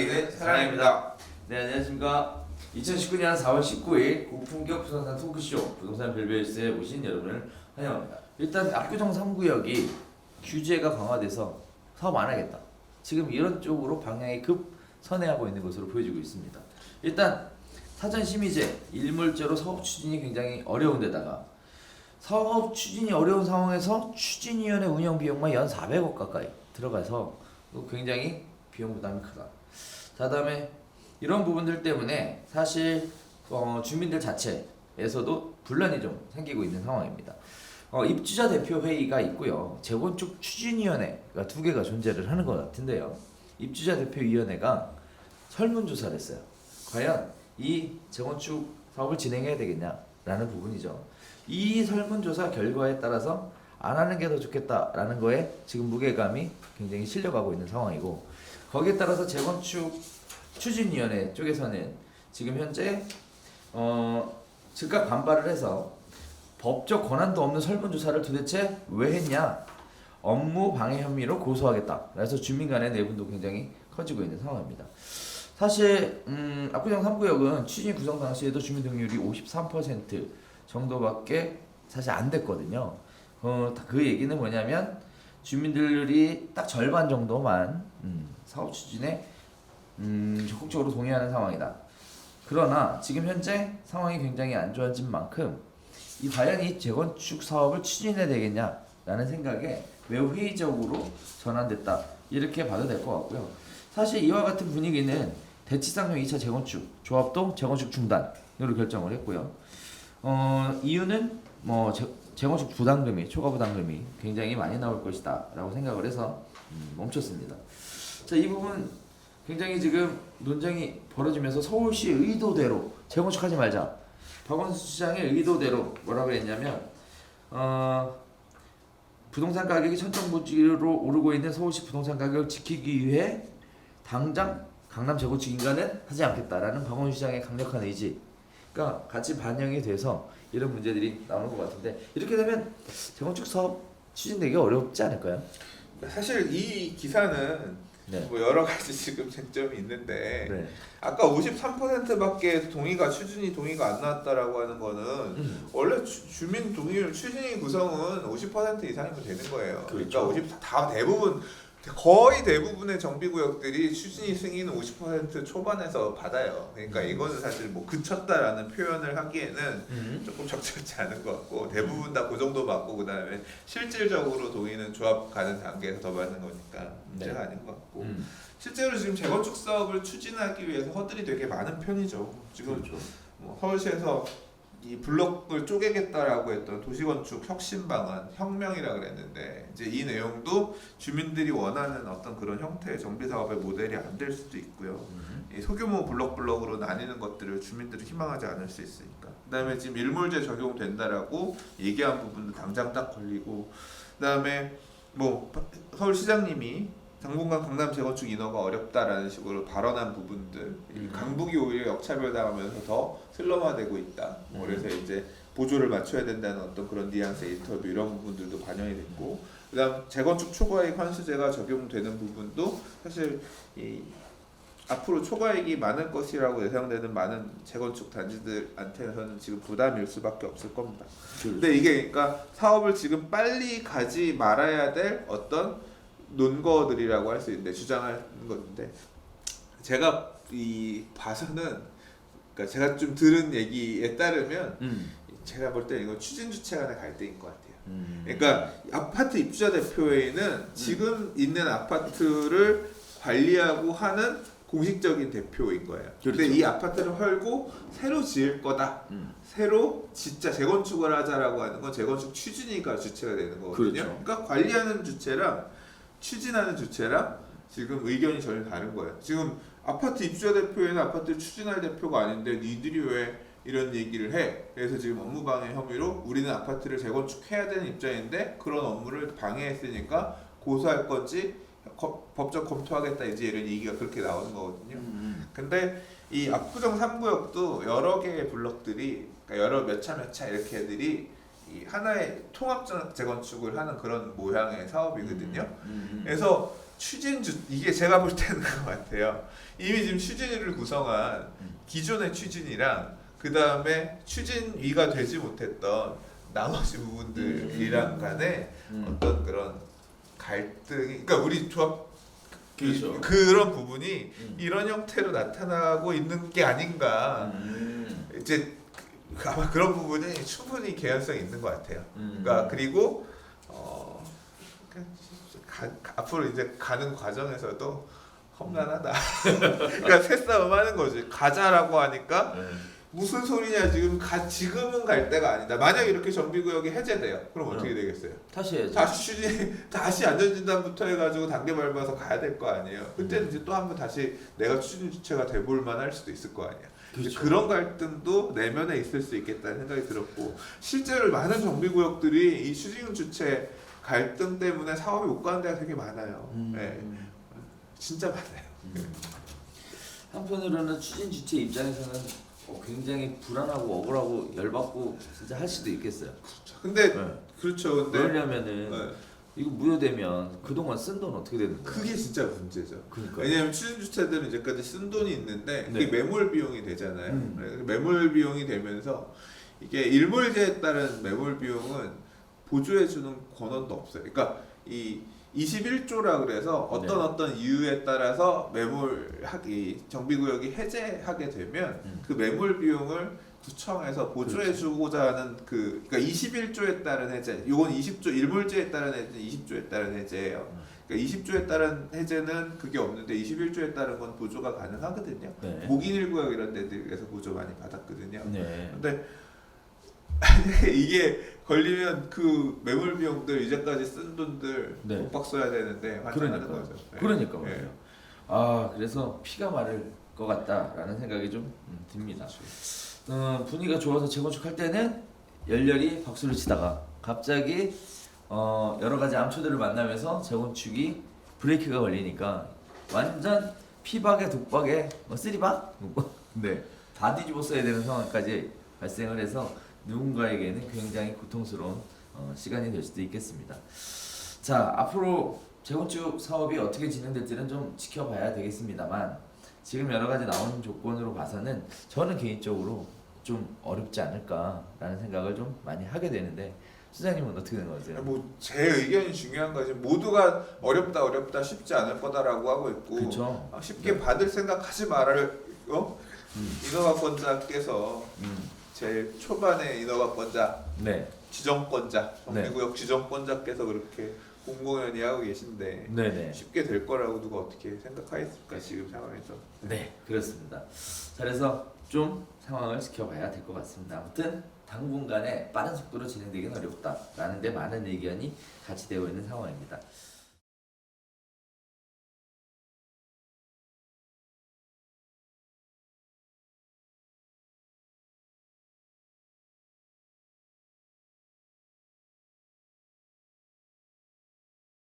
이야기는 사랑입니다. 네, 안녕하십니까. 2019년 4월 19일 고품격 부동산 토크쇼 부동산 별별스에 오신 여러분을 환영합니다. 일단 압구정 3구역이 규제가 강화돼서 사업 안 하겠다. 지금 이런 쪽으로 방향이 급 선회하고 있는 것으로 보여지고 있습니다. 일단 사전 심의제, 일몰제로 사업 추진이 굉장히 어려운 데다가 사업 추진이 어려운 상황에서 추진위원회 운영 비용만 연 400억 가까이 들어가서 굉장히 비용 부담이 크다. 자, 다음에 이런 부분들 때문에 사실 주민들 자체에서도 분란이 좀 생기고 있는 상황입니다. 입주자 대표 회의가 있고요. 재건축 추진위원회가 두 개가 존재를 하는 것 같은데요. 입주자 대표 위원회가 설문조사를 했어요. 과연 이 재건축 사업을 진행해야 되겠냐라는 부분이죠. 이 설문조사 결과에 따라서 안 하는 게 더 좋겠다라는 거에 지금 무게감이 굉장히 실려가고 있는 상황이고, 거기에 따라서 재건축 추진위원회 쪽에서는 지금 현재 즉각 반발을 해서 법적 권한도 없는 설문조사를 도대체 왜 했냐, 업무 방해 혐의로 고소하겠다. 그래서 주민 간의 내분도 굉장히 커지고 있는 상황입니다. 사실 압구정 3구역은 추진 구성 당시에도 주민 등록률이 53% 정도밖에 사실 안 됐거든요. 그 얘기는 뭐냐면 주민들이 딱 절반 정도만 사업 추진에 적극적으로 동의하는 상황이다. 그러나 지금 현재 상황이 굉장히 안 좋아진 만큼 과연 이 재건축 사업을 추진해야 되겠냐라는 생각에 매우 회의적으로 전환됐다, 이렇게 봐도 될 것 같고요. 사실 이와 같은 분위기는 대치상용 2차 재건축 조합도 재건축 중단으로 결정을 했고요. 이유는 재건축 부담금이, 초과 부담금이 굉장히 많이 나올 것이다 라고 생각을 해서 멈췄습니다. 자, 이 부분 굉장히 지금 논쟁이 벌어지면서 서울시 의도대로 재건축하지 말자, 박원순 시장의 의도대로 뭐라고 했냐면 부동산 가격이 천정부지로 오르고 있는 서울시 부동산 가격을 지키기 위해 당장 강남 재건축 인가는 하지 않겠다라는 박원순 시장의 강력한 의지가 같이 반영이 돼서 이런 문제들이 나오는 것 같은데, 이렇게 되면 재건축 사업 추진되기 어렵지 않을까요? 사실 이 기사는 네. 뭐 여러 가지 지금 쟁점이 있는데, 네. 아까 53%밖에 추진이 동의가 안 나왔다라고 하는 거는 원래 주민 동의율 추진위 구성은 50% 이상이면 되는 거예요. 그렇죠. 그러니까 거의 대부분의 정비구역들이 추진위 승인은 50% 초반에서 받아요. 그러니까 이거는 사실 뭐 그쳤다라는 표현을 하기에는 조금 적절치 않은 것 같고, 대부분 다 그 정도 받고 그다음에 실질적으로 동의는 조합 가는 단계에서 더 받는 거니까 문제가 아닌 것 같고, 실제로 지금 재건축 사업을 추진하기 위해서 허들이 되게 많은 편이죠. 지금 그렇죠. 뭐 서울시에서 이 블록을 쪼개겠다라고 했던 도시건축 혁신 방안, 혁명이라 그랬는데, 이제 이 내용도 주민들이 원하는 어떤 그런 형태의 정비 사업의 모델이 안 될 수도 있고요. 이 소규모 블록으로 나뉘는 것들을 주민들이 희망하지 않을 수 있으니까. 그다음에 지금 일몰제 적용된다라고 얘기한 부분도 당장 딱 걸리고, 그다음에 뭐 서울시장님이 당분간 강남 재건축 인허가 어렵다라는 식으로 발언한 부분들, 강북이 오히려 역차별당하면서 더 슬럼화되고 있다. 그래서 이제 보조를 맞춰야 된다는 어떤 그런 뉘앙스의 인터뷰, 이런 부분들도 반영이 됐고, 그다음 재건축 초과이익 환수제가 적용되는 부분도 사실 앞으로 초과이익이 많을 것이라고 예상되는 많은 재건축 단지들한테는 지금 부담일 수밖에 없을 겁니다. 근데 이게 그러니까 사업을 지금 빨리 가지 말아야 될 어떤 논거들이라고 할 수 있는데, 주장하는 건데, 제가 봐서는, 그러니까 제가 좀 들은 얘기에 따르면 제가 볼 때 이건 추진 주체 간의 갈등인 것 같아요. 그러니까 아파트 입주자 대표회의는 지금 있는 아파트를 관리하고 하는 공식적인 대표인 거예요. 그렇죠. 근데 이 아파트를 헐고 새로 지을 거다, 새로 진짜 재건축을 하자라고 하는 건 재건축 추진위가 주체가 되는 거거든요. 그렇죠. 그러니까 관리하는 주체랑 추진하는 주체랑 지금 의견이 전혀 다른 거예요. 지금 아파트 입주자 대표회는 아파트를 추진할 대표가 아닌데 니들이 왜 이런 얘기를 해? 그래서 지금 업무방해 혐의로 우리는 아파트를 재건축해야 되는 입장인데 그런 업무를 방해했으니까 고소할 건지 법적 검토하겠다, 이제 이런 얘기가 그렇게 나오는 거거든요. 근데 이 압구정 3구역도 여러 개의 블록들이, 그러니까 여러 몇 차 이렇게 애들이 이 하나의 통합 재건축을 하는 그런 모양의 사업이거든요. 그래서 추진주 이게 제가 볼 때는 것 같아요. 이미 지금 추진위를 구성한 기존의 추진이랑 그 다음에 추진위가 되지 못했던 나머지 부분들이랑 간의 어떤 그런 갈등이, 그러니까 우리 조합 그렇죠. 그런 부분이 이런 형태로 나타나고 있는 게 아닌가. 이제 아마 그런 부분이 충분히 개연성이 있는 것 같아요. 그러니까 그리고 앞으로 이제 가는 과정에서도 험난하다. 그러니까 새싸움 하는 거지. 가자라고 하니까 무슨 소리냐, 지금은 갈 때가 아니다. 만약 이렇게 정비구역이 해제돼요. 그럼 어떻게 되겠어요? 다시 해야죠. 다시 안전진단부터 해가지고 단계 밟아서 가야 될 거 아니에요. 그때는 이제 또 한번 다시 내가 추진 주체가 돼볼 만할 수도 있을 거 아니야. 그렇죠. 그런 갈등도 내면에 있을 수 있겠다는 생각이 들었고, 실제로 많은 정비구역들이 이 추진 주체 갈등 때문에 사업이 못 가는 데가 되게 많아요. 네. 진짜 많아요. 한편으로는 추진 주체 입장에서는 굉장히 불안하고 억울하고 열받고 진짜 할 수도 있겠어요. 근데 네. 그렇죠. 근데 왜냐면은 네. 이거 무효되면 그동안 쓴 돈 어떻게 되는 거야? 그게 진짜 문제죠. 그러니까. 왜냐하면 추진 주체들은 이제까지 쓴 돈이 있는데 그게 네. 매몰 비용이 되잖아요. 네, 매몰 비용이 되면서 이게 일몰제에 따른 매몰 비용은 보조해 주는 권한도 없어요. 그러니까 이 21조라 그래서 어떤 이유에 따라서 정비구역이 해제하게 되면 그 매몰 비용을 구청에서 보조해 주고자 하는 그러니까 21조에 따른 해제, 요건 20조 일몰제에 따른 해제, 20조에 따른 해제예요. 그러니까 20조에 따른 해제는 그게 없는데 21조에 따른 건 보조가 가능하거든요. 네. 목인일구역 이런 데들에서 보조 많이 받았거든요. 네. 근데 이게 걸리면 그 매몰 비용들 이제까지 쓴 돈들 네. 독박 써야 되는데 환장하는 그러니까요. 거죠. 네. 그러니까 네. 말이에요. 아 그래서 피가 마를 것 같다라는 생각이 좀 듭니다. 분위기가 좋아서 재건축할 때는 열렬히 박수를 치다가 갑자기 여러 가지 암초들을 만나면서 재건축이 브레이크가 걸리니까 완전 피박에 독박에 쓰리박 네. 다 뒤집어 써야 되는 상황까지 발생을 해서 누군가에게는 굉장히 고통스러운 시간이 될 수도 있겠습니다. 자, 앞으로 재건축 사업이 어떻게 진행될지는 좀 지켜봐야 되겠습니다만 지금 여러 가지 나오는 조건으로 봐서는 저는 개인적으로 좀 어렵지 않을까라는 생각을 좀 많이 하게 되는데 수장님은 어떻게 생각하세요? 뭐 제 의견이 중요한 거지. 모두가 어렵다 쉽지 않을 거다라고 하고 있고 그렇죠. 쉽게 받을 생각하지 말을 인허가권자께서 제일 초반에 인허가권자 네. 지정권자 정비구역 지정권자께서 그렇게 공공연히 하고 계신데 네네. 쉽게 될 거라고 누가 어떻게 생각하겠습니까 지금 상황에서. 네, 그렇습니다. 자, 그래서 좀 상황을 지켜봐야 될 것 같습니다. 아무튼 당분간에 빠른 속도로 진행되기는 어렵다라는 데 많은 의견이 같이 되어 있는 상황입니다.